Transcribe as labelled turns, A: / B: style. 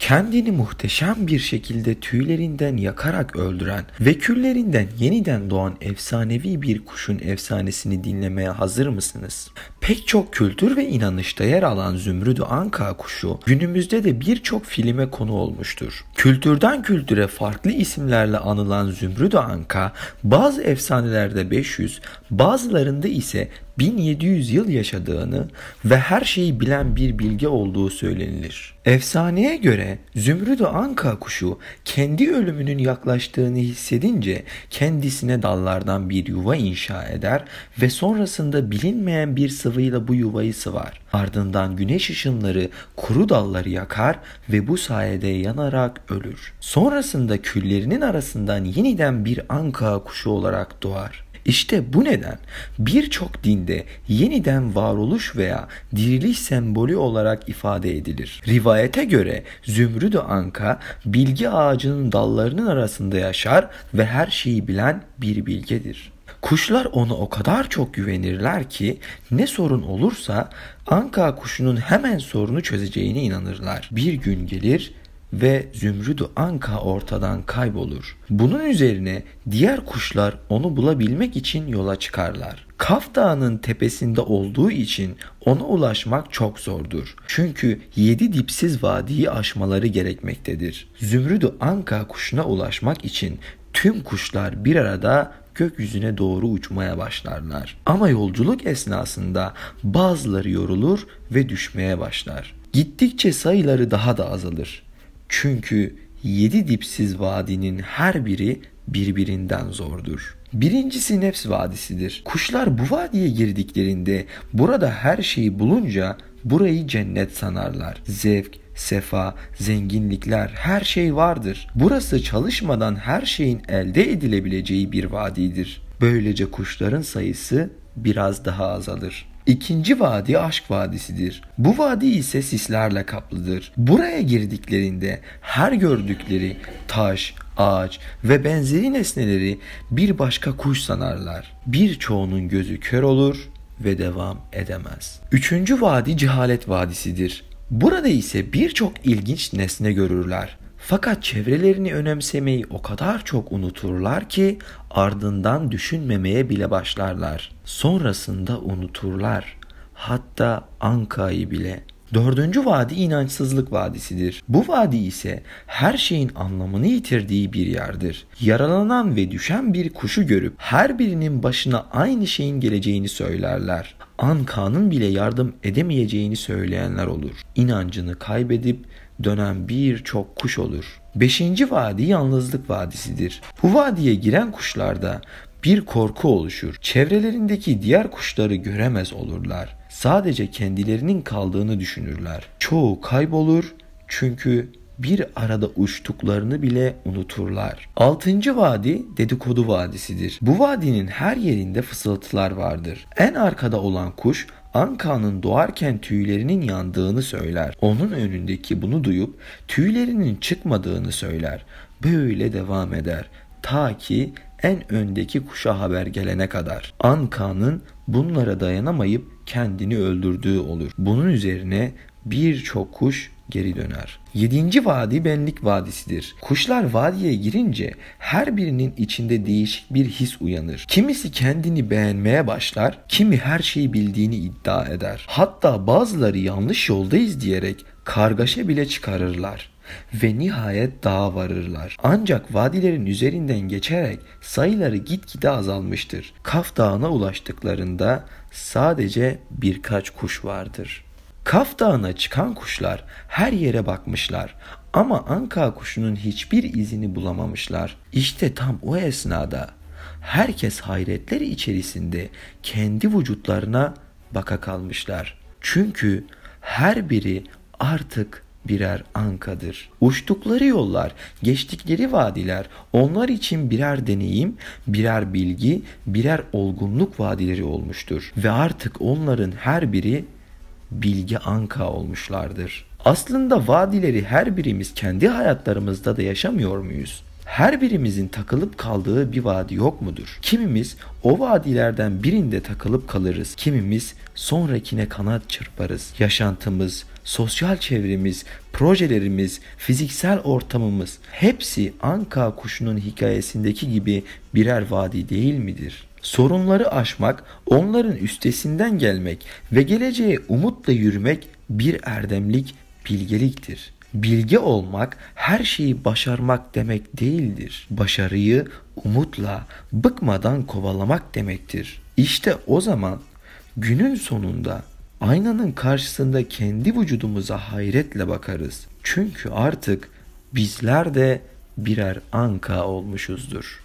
A: Kendini muhteşem bir şekilde tüylerinden yakarak öldüren ve küllerinden yeniden doğan efsanevi bir kuşun efsanesini dinlemeye hazır mısınız? Pek çok kültür ve inanışta yer alan Zümrüdü Anka kuşu günümüzde de birçok filme konu olmuştur. Kültürden kültüre farklı isimlerle anılan Zümrüdü Anka bazı efsanelerde 500, bazılarında ise 1700 yıl yaşadığını ve her şeyi bilen bir bilge olduğu söylenilir. Efsaneye göre Zümrüdü Anka kuşu kendi ölümünün yaklaştığını hissedince kendisine dallardan bir yuva inşa eder ve sonrasında bilinmeyen bir sıvıyla bu yuvayı sıvar. Ardından güneş ışınları kuru dalları yakar ve bu sayede yanarak ölür. Sonrasında küllerinin arasından yeniden bir anka kuşu olarak doğar. İşte bu neden birçok dinde yeniden varoluş veya diriliş sembolü olarak ifade edilir. Rivayete göre Zümrüdü Anka bilgi ağacının dallarının arasında yaşar ve her şeyi bilen bir bilgedir. Kuşlar ona o kadar çok güvenirler ki ne sorun olursa anka kuşunun hemen sorunu çözeceğine inanırlar. Bir gün gelir ve Zümrüdü Anka ortadan kaybolur. Bunun üzerine diğer kuşlar onu bulabilmek için yola çıkarlar. Kaf Dağı'nın tepesinde olduğu için ona ulaşmak çok zordur. Çünkü 7 dipsiz vadiyi aşmaları gerekmektedir. Zümrüdü Anka kuşuna ulaşmak için tüm kuşlar bir arada gökyüzüne doğru uçmaya başlarlar. Ama yolculuk esnasında bazıları yorulur ve düşmeye başlar. Gittikçe sayıları daha da azalır. Çünkü 7 dipsiz vadinin her biri birbirinden zordur. Birincisi Nefs Vadisi'dir. Kuşlar bu vadiye girdiklerinde burada her şeyi bulunca burayı cennet sanarlar. Zevk, sefa, zenginlikler, her şey vardır. Burası çalışmadan her şeyin elde edilebileceği bir vadidir. Böylece kuşların sayısı biraz daha azalır. İkinci vadi Aşk Vadisi'dir. Bu vadi ise sislerle kaplıdır. Buraya girdiklerinde her gördükleri taş, ağaç ve benzeri nesneleri bir başka kuş sanarlar. Birçoğunun gözü kör olur ve devam edemez. Üçüncü vadi Cehalet Vadisi'dir. Burada ise birçok ilginç nesne görürler. Fakat çevrelerini önemsemeyi o kadar çok unuturlar ki ardından düşünmemeye bile başlarlar. Sonrasında unuturlar. Hatta Anka'yı bile. Dördüncü vadi İnançsızlık Vadisi'dir. Bu vadi ise her şeyin anlamını yitirdiği bir yerdir. Yaralanan ve düşen bir kuşu görüp her birinin başına aynı şeyin geleceğini söylerler. Anka'nın bile yardım edemeyeceğini söyleyenler olur. İnancını kaybedip dönen birçok kuş olur. Beşinci vadi Yalnızlık Vadisi'dir. Bu vadiye giren kuşlarda bir korku oluşur. Çevrelerindeki diğer kuşları göremez olurlar. Sadece kendilerinin kaldığını düşünürler. Çoğu kaybolur çünkü bir arada uçtuklarını bile unuturlar. Altıncı vadi Dedikodu Vadisi'dir. Bu vadinin her yerinde fısıltılar vardır. En arkada olan kuş Anka'nın doğarken tüylerinin yandığını söyler. Onun önündeki bunu duyup tüylerinin çıkmadığını söyler. Böyle devam eder. Ta ki en öndeki kuşa haber gelene kadar. Anka'nın bunlara dayanamayıp kendini öldürdüğü olur. Bunun üzerine birçok kuş geri döner. 7. vadi Benlik Vadisi'dir. Kuşlar vadiye girince her birinin içinde değişik bir his uyanır. Kimisi kendini beğenmeye başlar, kimi her şeyi bildiğini iddia eder. Hatta bazıları yanlış yoldayız diyerek kargaşa bile çıkarırlar. Ve nihayet dağa varırlar. Ancak vadilerin üzerinden geçerek sayıları gitgide azalmıştır. Kaf Dağı'na ulaştıklarında sadece birkaç kuş vardır. Kaf Dağı'na çıkan kuşlar her yere bakmışlar ama anka kuşunun hiçbir izini bulamamışlar. İşte tam o esnada herkes hayretler içerisinde kendi vücutlarına baka kalmışlar. Çünkü her biri artık birer ankadır. Uçtukları yollar, geçtikleri vadiler onlar için birer deneyim, birer bilgi, birer olgunluk vadileri olmuştur. Ve artık onların her biri bilgi anka olmuşlardır. Aslında vadileri her birimiz kendi hayatlarımızda da yaşamıyor muyuz? Her birimizin takılıp kaldığı bir vadi yok mudur? Kimimiz o vadilerden birinde takılıp kalırız. Kimimiz sonrakine kanat çırparız. Yaşantımız, sosyal çevremiz, projelerimiz, fiziksel ortamımız hepsi anka kuşunun hikayesindeki gibi birer vadi değil midir? Sorunları aşmak, onların üstesinden gelmek ve geleceğe umutla yürümek bir erdemlik, bilgeliktir. Bilge olmak her şeyi başarmak demek değildir. Başarıyı umutla, bıkmadan kovalamak demektir. İşte o zaman günün sonunda aynanın karşısında kendi vücudumuza hayretle bakarız. Çünkü artık bizler de birer anka olmuşuzdur.